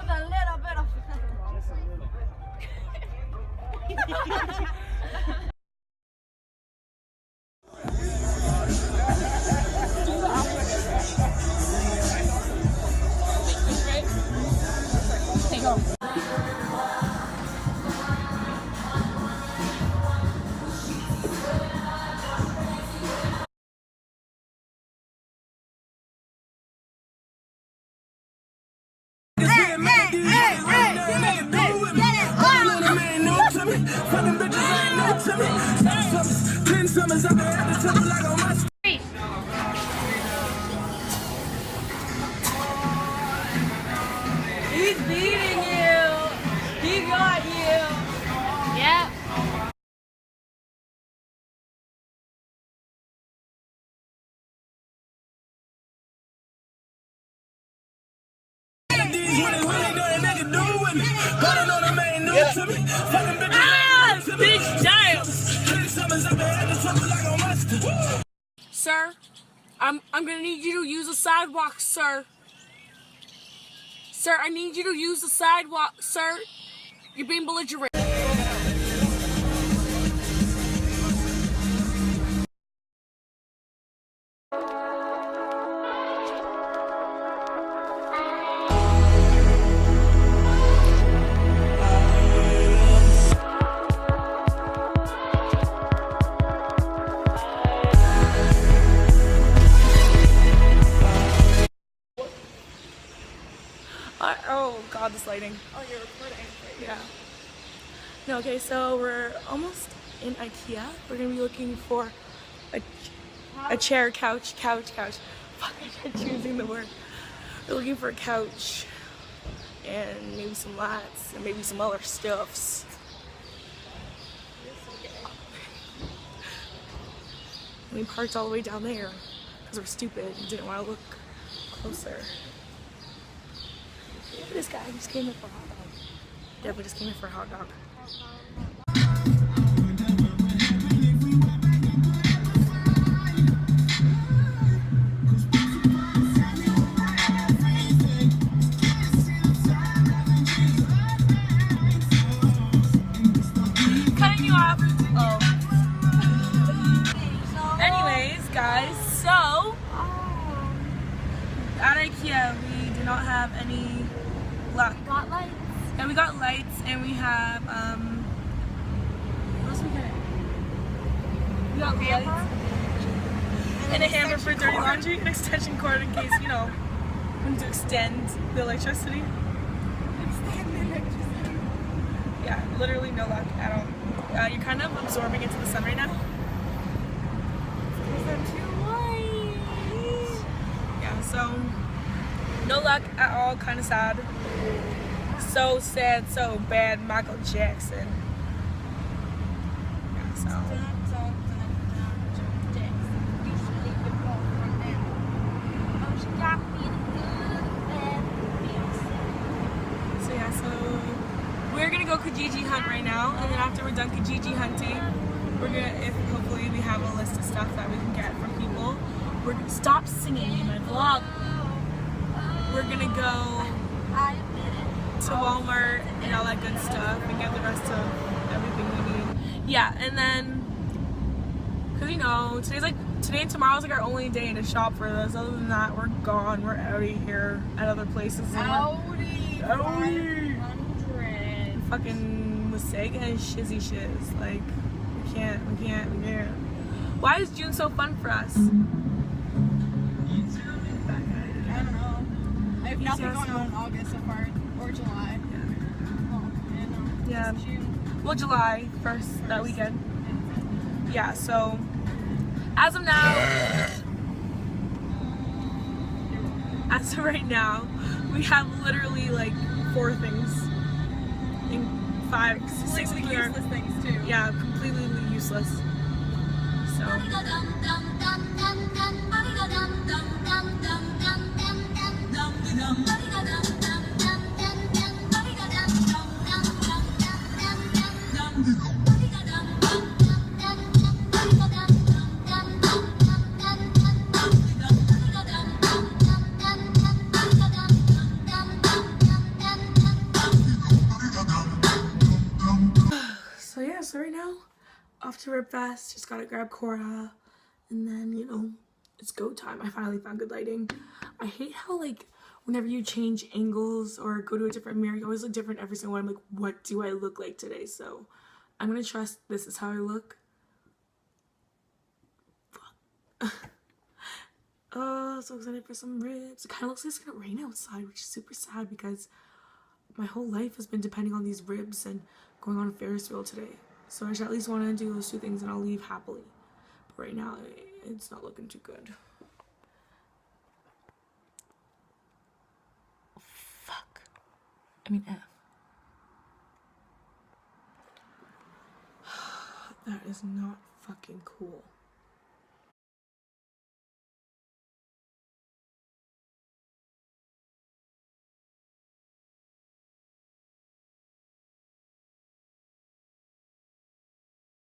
a little bit of. He's beating you. He got you. Yep. Bitch, damn. Sir, I'm gonna need you to use the sidewalk, sir. Sir, I need you to use the sidewalk, sir. You're being belligerent. Oh god, this lighting. Oh, you're recording. Yeah. No, okay, so we're almost in Ikea. We're gonna be looking for a chair, couch. Fuck, I tried choosing the word. We're looking for a couch and maybe some lights and maybe some other stuffs. We parked all the way down there because we're stupid and didn't want to look closer. This guy just came in for a hot dog. Yeah, we just came in for a hot dog. Cutting you off. Oh. Anyways, guys, so at Ikea we do not have any luck. We got lights. And we got lights, and we have what else we get? We got lights and a hammer for dirty laundry, an extension cord in case, you know, we need to extend the electricity. Yeah, literally no luck at all. You're kind of absorbing into the sun right now. Because they're too light. Yeah, so no luck at all, kind of sad. So sad, so bad, Michael Jackson. Yeah, so. So yeah, so we're gonna go Kijiji hunt right now, and then after we're done Kijiji hunting, we're gonna, if hopefully we have a list of stuff that we can get from people. We're gonna stop singing in my vlog. We're gonna go to Walmart and all that good stuff and get the rest of everything we need. Yeah, and then, cause you know, today and tomorrow's like our only day to shop for this. Other than that, we're gone. We're out of here at other places. Audi. Fucking Wasaga and shizzy shiz. Like, we can't. Why is June so fun for us? I don't know. I have nothing going on in August so far, or July. Yeah. June. Well, July 1st, that weekend. Yeah, so as of right now, we have literally like 4 things. In 5, 6 completely useless things too. Yeah, completely useless. So. off to Rib Fest. Just gotta grab Cora, and then, you know, it's go time. I finally found good lighting. I hate how, like, whenever you change angles or go to a different mirror, you always look different every single one. I'm like, what do I look like today? So I'm gonna trust this is how I look. Oh, so excited for some ribs. It kind of looks like it's gonna rain outside, which is super sad because my whole life has been depending on these ribs and going on a Ferris wheel today. So I should at least want to do those two things and I'll leave happily. But right now, it's not looking too good. Fuck. I mean, F. That is not fucking cool.